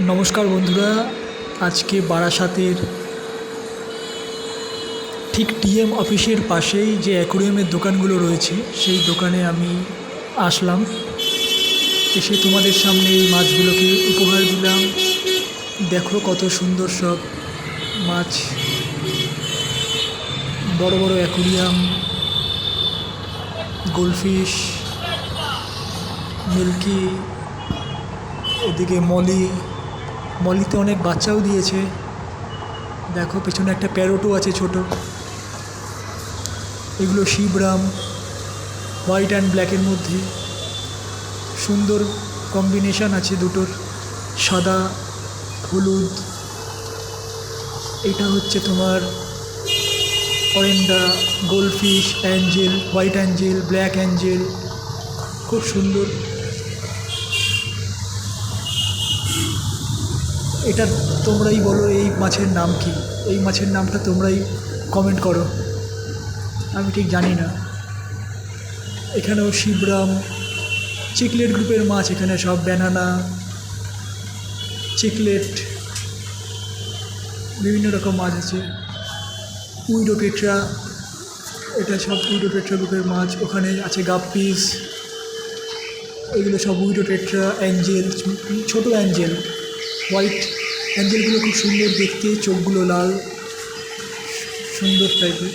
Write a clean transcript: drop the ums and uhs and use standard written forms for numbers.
নমস্কার বন্ধুরা, আজকে বারাসাতের ঠিক টিএম অফিসের পাশেই যে অ্যাকোরিয়ামের দোকানগুলো রয়েছে সেই দোকানে আমি আসলাম। এসে তোমাদের সামনে এই মাছগুলোকে উপহার দিলাম। দেখো কত সুন্দর সব মাছ, বড় বড় অ্যাকোরিয়াম, গোল্ডফিশ, মিল্কি, এদিকে মলিতে অনেক বাচ্চাও দিয়েছে। দেখো পেছনে একটা প্যারোটও আছে ছোট। এগুলো শিবরাম, হোয়াইট অ্যান্ড ব্ল্যাকের মধ্যে সুন্দর কম্বিনেশান আছে দুটোর, সাদা হলুদ। এটা হচ্ছে তোমার oranda, goldfish, angel, white angel, black angel, খুব সুন্দর। এটা তোমরাই বলো এই মাছের নাম কি, এই মাছের নামটা তোমরাই কমেন্ট করো, আমি ঠিক জানি না। এখানেও শিবরাম, চিকলেট গ্রুপের মাছ, এখানে সব ব্যানানা, চিকলেট, বিভিন্ন রকম মাছ আছে। উইডোটেট্রা, এটা সব উইডোটেট্রা গ্রুপের মাছ। ওখানে আছে গাপ্পিস, এগুলো সব উইডোটেট্রা। অ্যাঞ্জেল, ছোট অ্যাঞ্জেল, হোয়াইট অ্যাঞ্জেলগুলো খুব সুন্দর দেখতে, চোখগুলো লাল, সুন্দর টাইপের।